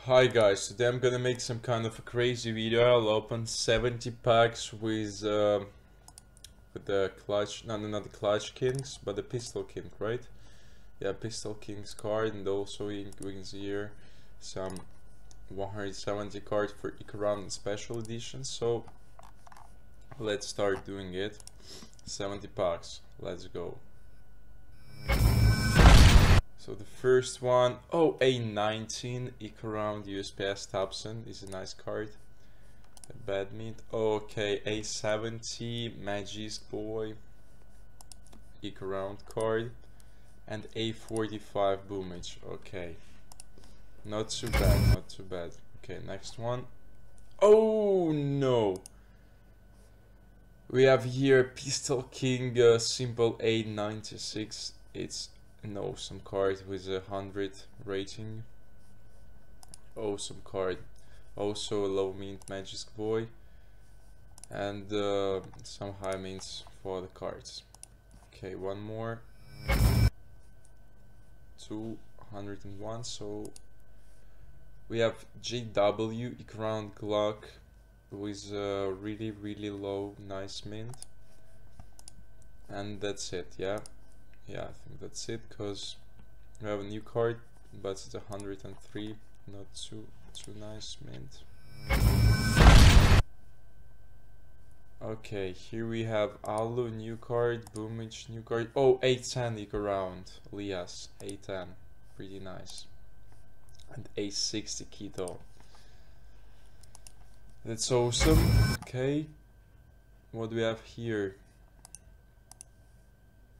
Hi guys, today I'm gonna make some kind of a crazy video. I'll open 70 packs with the clutch, no, not the clutch kings, but the pistol king, right? Yeah, pistol king's card, and also includes here some 170 cards for Ikaran special edition. So let's start doing it. 70 packs, let's go. So the first one, oh, A19 Ikaran USPS Thompson is a nice card. Badmint. Okay, A70 Magisk Boy Ikaran card, and A45 Boomage. Okay, not too bad, not too bad. Okay, next one. Oh no! We have here Pistol King Simple A96. It's an awesome card with a 100 rating. Awesome card. Also a low mint Magisk Boy, and some high mints for the cards. Okay, one more. 201. So we have JW Grand Glock with a really low nice mint, and that's it. Yeah, I think that's it, because we have a new card, but it's 103, not too nice mint. Okay, here we have Alu new card, Boomage new card. Oh, 810 around Lias, 810, pretty nice. And A60 Keto. That's awesome. Okay, what do we have here?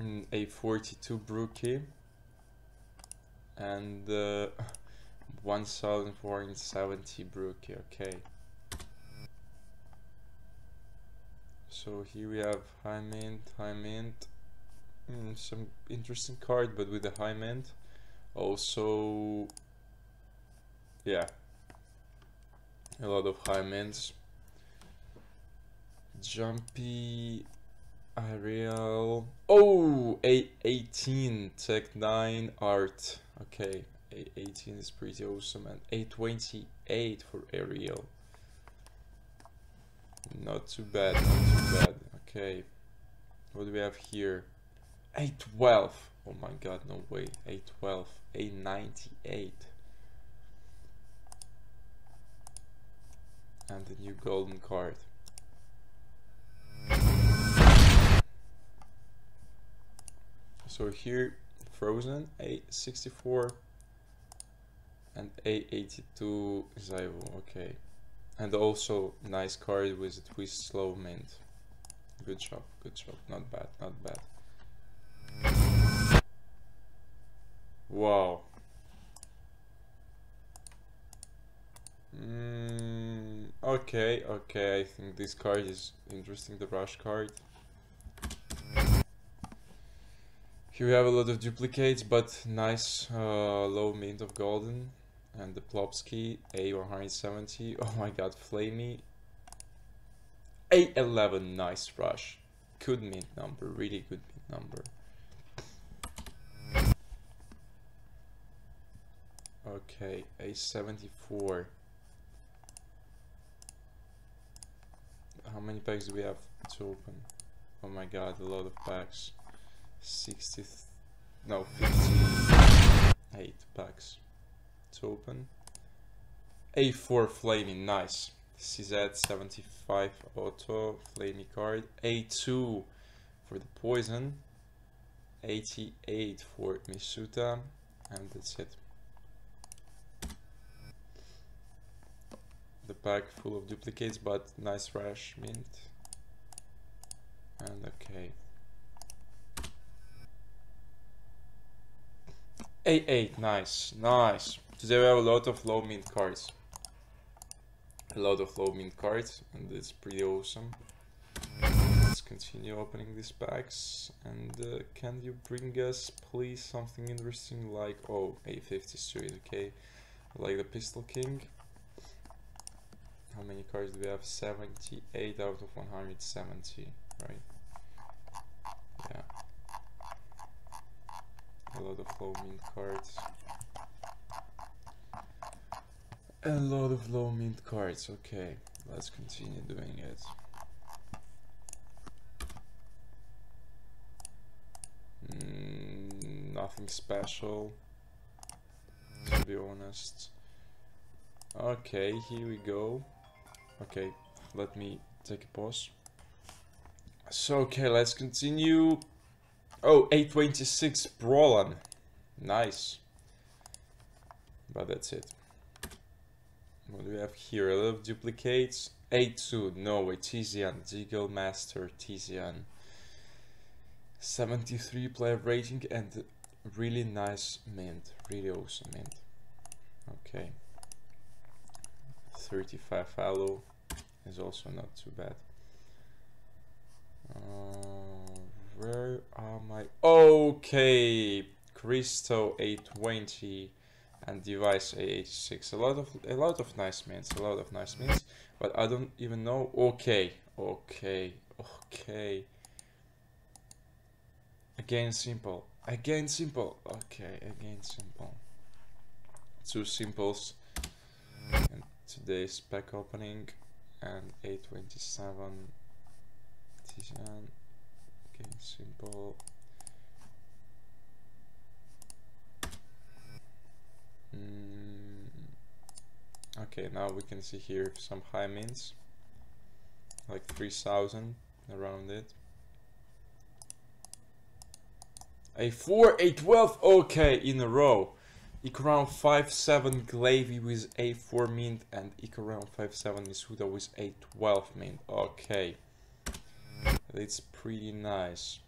A42 Brookie, and 1470 Brookie. Okay. So here we have high mint, some interesting card, but with a high mint. Also, yeah, a lot of high mints. Jumpy, Ariel. Oh, A18 Tech 9 Art. Okay, A18 is pretty awesome, and A28 for Ariel. Not too bad, not too bad. Okay, what do we have here? A12. Oh my god, no way. A12. A98. And the new golden card. So here, Frozen, A64 and A82 Zyvo. Okay. And also nice card with a twist slow mint. Good job, not bad, not bad. Wow. Okay, I think this card is interesting, the rush card. Here we have a lot of duplicates, but nice low mint of golden. And the Plopsky, A170, oh my god, Flamey. A11, nice rush. Good mint number, really good mint number. Okay, A74. How many packs do we have to open? Oh my god, a lot of packs. 58 packs to open. A4 Flaming, nice. CZ75 Auto, Flamey card. A2 for the Poison. 88 for Misuta, and that's it. The pack full of duplicates, but nice rush mint. And okay. A8, nice. Today we have a lot of low mint cards. And it's pretty awesome. Let's continue opening these packs. And can you bring us, please, something interesting like, oh, A53, okay. Like the Pistol King. How many cards do we have? 78 out of 170, right? Yeah. A lot of low mint cards. A lot of low mint cards. Okay, let's continue doing it. Nothing special, to be honest. Okay, here we go. Okay, let me take a pause. So, okay, let's continue. Oh, 826 Brolin. Nice. But that's it. What do we have here? A lot of duplicates. 8-2. No way. Tizian. Deagle Master. Tizian. 73 player rating and really nice mint. Really awesome mint. Okay. 35 Halo is also not too bad. Where are my... Okay! Cristo 820 and Device A86. A lot of nice mints. A lot of nice mints. But I don't even know. Okay. Okay. Okay. Again simple. Again simple. Okay. Again simple. Two simples. And today's pack opening. And 827. Tizian. Again simple. Okay, now we can see here some high mints. Like 3000 around it. A4, A12, okay, in a row. Ikaround 5-7 Glavy with A4 mint and Ikaround 5-7 Misuda with A12 mint. Okay. It's pretty nice.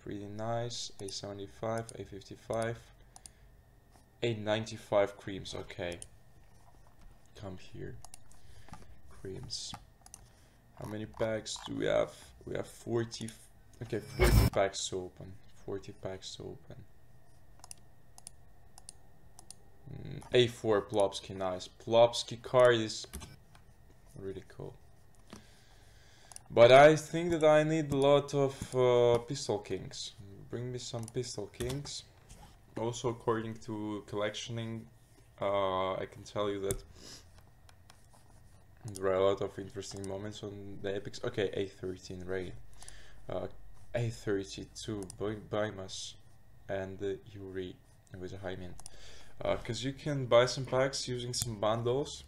Pretty nice. A75, A55, A95 creams. Okay. Come here. Creams. How many packs do we have? We have 40. Okay, 40 packs to open. 40 packs to open. A4 Plopsky, nice. Plopsky card is really cool. But I think that I need a lot of Pistol Kings. Bring me some Pistol Kings. Also, according to collectioning, I can tell you that there are a lot of interesting moments on the epics. Okay, A13 Ray. A32 Bymas and Yuri with a high mint. Because you can buy some packs using some bundles,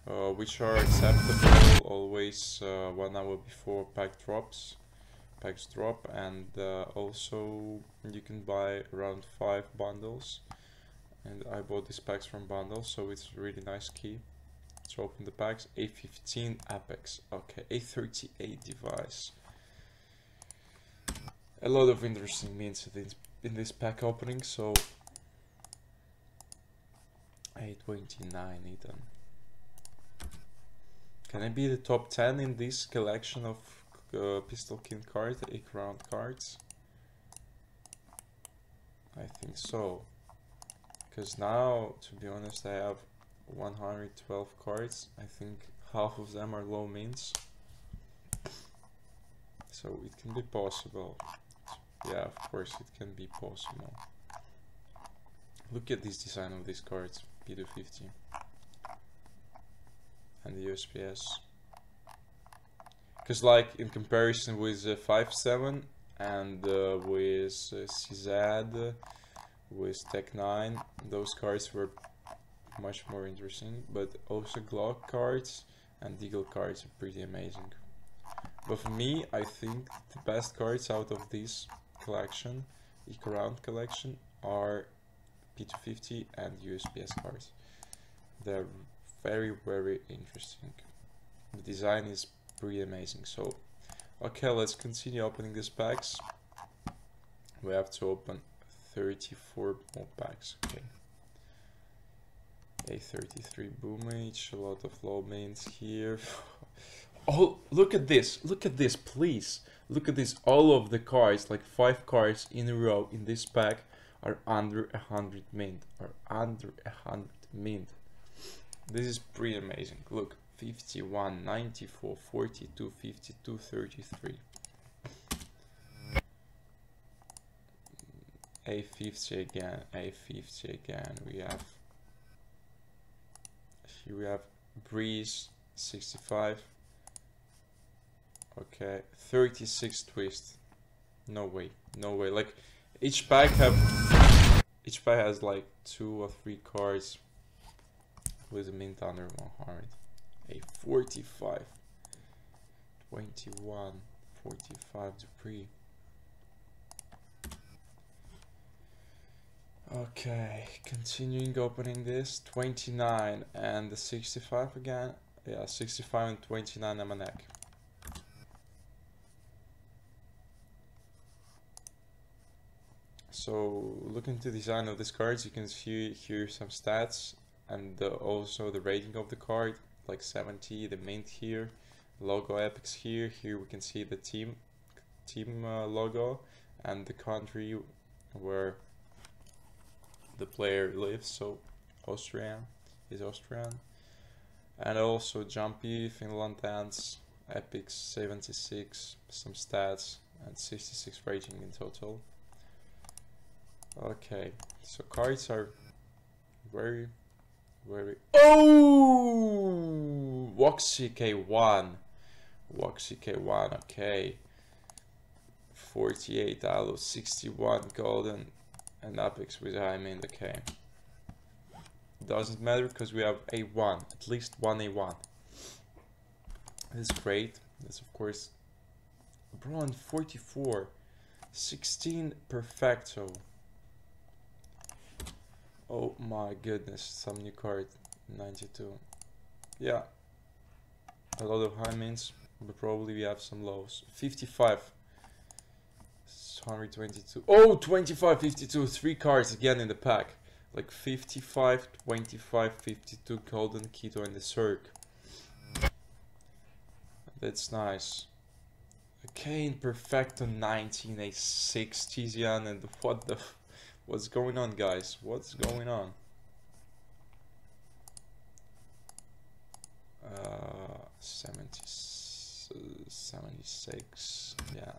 which are acceptable always 1 hour before packs drop, and also you can buy around 5 bundles, and I bought these packs from bundles, so it's a really nice key to open the packs. A15 Apex, okay, A38 Device. A lot of interesting mints in this pack opening, so A29 Ethan. Can I be the top 10 in this collection of Pistol King cards, 8 round cards? I think so. Because now, to be honest, I have 112 cards. I think half of them are low mints. So it can be possible. Yeah, of course it can be possible. Look at this design of these cards. P250 and the USPS, because like in comparison with 5-7 and with CZ, with Tech 9, those cards were much more interesting, but also Glock cards and Deagle cards are pretty amazing. But for me, I think the best cards out of this collection, Eco-Round collection, are P250 and USPS cards. They're very, very interesting. The design is pretty amazing. So, okay, let's continue opening these packs. We have to open 34 more packs. Okay. A33 Boomage, a lot of low mains here. Oh, look at this, please. Look at this, all of the cards, like 5 cards in a row in this pack, are under 100 mint, This is pretty amazing. Look, 51, 94, 42, 52, 33. A50 again, we have Here we have Breeze, 65. Okay, 36 twist. No way, no way. Like each pack has like 2 or 3 cards with a mint under 100. A 45, 21, 45 Dupree. Okay, continuing opening this. 29 and the 65 again. Yeah, 65 and 29 almanac. So looking to the design of these cards, you can see here some stats and also the rating of the card, like 70, the mint here, logo epics here. Here we can see the team logo and the country where the player lives, so Austrian, and also Jumpy, Finland Dance, epics 76, some stats, and 66 rating in total. Okay, so cards are very Woxy K1, okay, 48 aloe, 61 golden, and apex with high mint. Okay, doesn't matter because we have A1, at least one A1. This is great. This of course bronze 44, 16 perfecto. Oh my goodness, some new card, 92. Yeah, a lot of high mints, but probably we have some lows. 55, 122. Oh, 25, 52, 3 cards again in the pack. Like 55, 25, 52 golden keto in the circ. That's nice. Okay, in perfecto 19, a 6 Tizian, and what's going on, guys? What's going on? 76, yeah.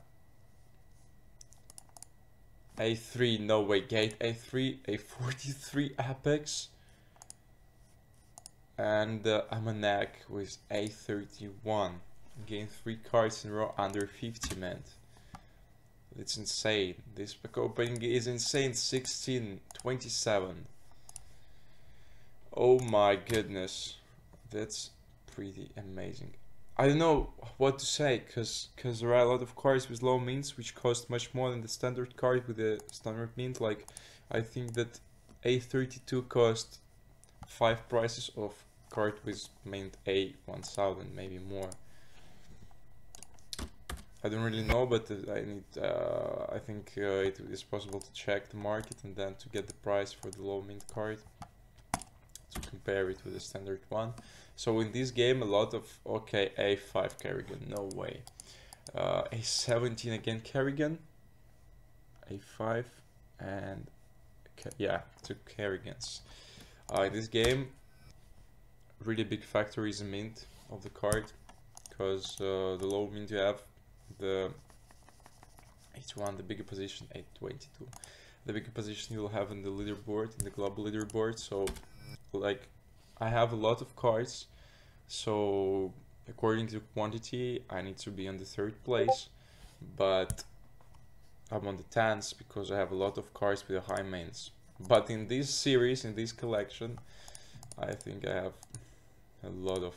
A3, no way, gate A3, a 43 apex, and almanac with A31. Gain 3 cards in a row under 50 mint. It's insane. This pack opening is insane. 16, 27. Oh my goodness, that's pretty amazing. I don't know what to say because there are a lot of cards with low mints which cost much more than the standard card with the standard mint. Like I think that A32 cost 5 prices of card with mint A1000, maybe more. I don't really know, but I think it is possible to check the market and then to get the price for the low mint card to compare it with the standard one. So in this game, a lot of okay, A5 Kerrigan, no way. A17 again Kerrigan, A5, and yeah, 2 Kerrigans. In this game, really big factor is the mint of the card, because the low mint you have the 81, the bigger position, 822, the bigger position you'll have in the leaderboard, in the global leaderboard. So like I have a lot of cards, so according to quantity I need to be on the 3rd place, but I'm on the 10th because I have a lot of cards with high mints. But in this series, in this collection, I think I have a lot of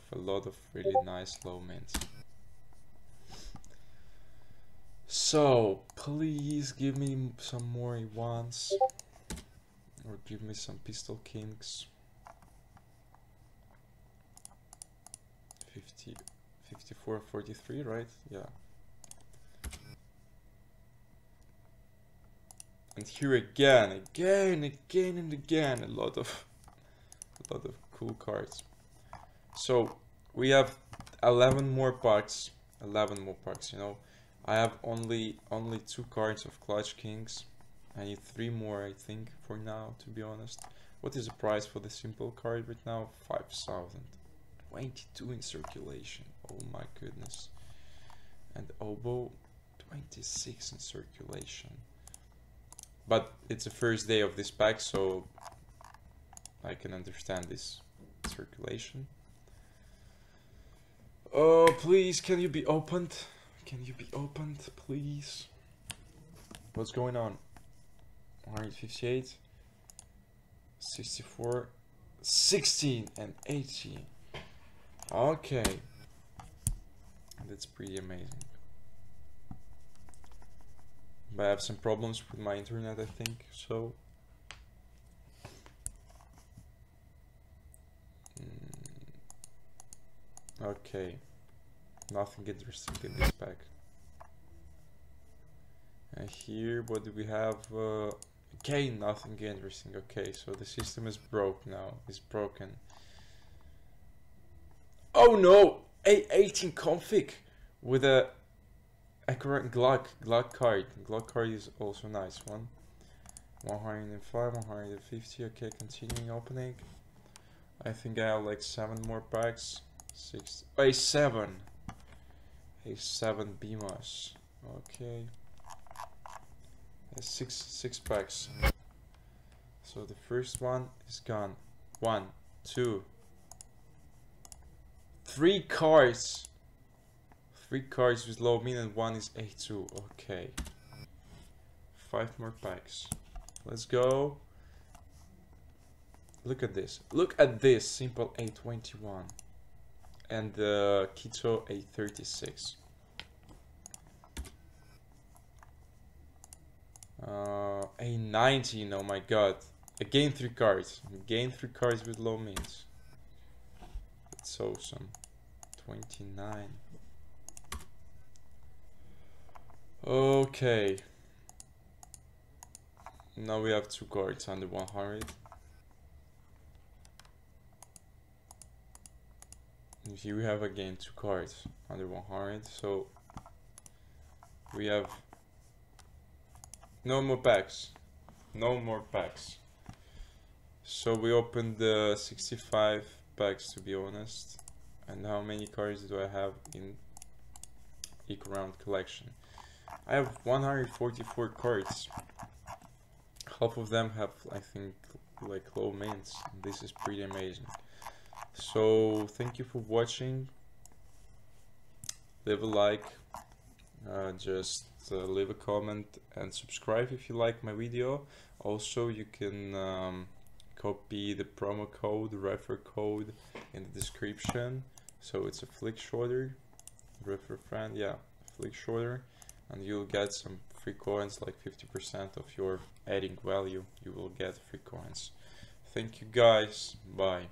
really nice low mints. So please give me some more A1s, or give me some pistol kings. 50, 54, 43, right? Yeah. And here again, and again, a lot of cool cards. So we have 11 more packs, you know. I have only 2 cards of Clutch Kings. I need 3 more, I think, for now, to be honest. What is the price for the simple card right now? 5,000. 22 in circulation. Oh my goodness. And Oboe, 26 in circulation. But it's the first day of this pack, so I can understand this. It's circulation. Oh, please, can you be opened? Can you be opened, please? What's going on? 158, 64, 16 and 18. Okay, that's pretty amazing. But I have some problems with my internet, I think, so okay, nothing interesting in this pack. And here, what do we have? Again, nothing interesting. Okay, so the system is broke now. It's broken. Oh no! A18 config with a accurate Glock card. Glock card is also nice one. 105, 150. Okay, continuing opening. I think I have like 7 more packs. 6. A7. A7 BMOS. Okay. Six packs. So the first one is gone. 1, 2, 3 cards. 3 cards with low min and 1 is A2. Okay. 5 more packs. Let's go. Look at this. Look at this. Simple A21. And the Keto A36. A19, oh my god. Again 3 cards. Again 3 cards with low mins. It's awesome. 29. Okay. Now we have 2 cards under 100. And here we have again 2 cards under 100. So we have no more packs. No more packs. So we opened the 65 packs, to be honest. And how many cards do I have in each round collection? I have 144 cards. Half of them have, I think, like low mints. This is pretty amazing. So thank you for watching. Leave a like. Just leave a comment and subscribe if you like my video. Also, you can copy the promo code, refer code in the description. So it's a Flickshoter, refer friend, yeah, Flickshoter, and you'll get some free coins, like 50% of your adding value. You will get free coins. Thank you guys. Bye.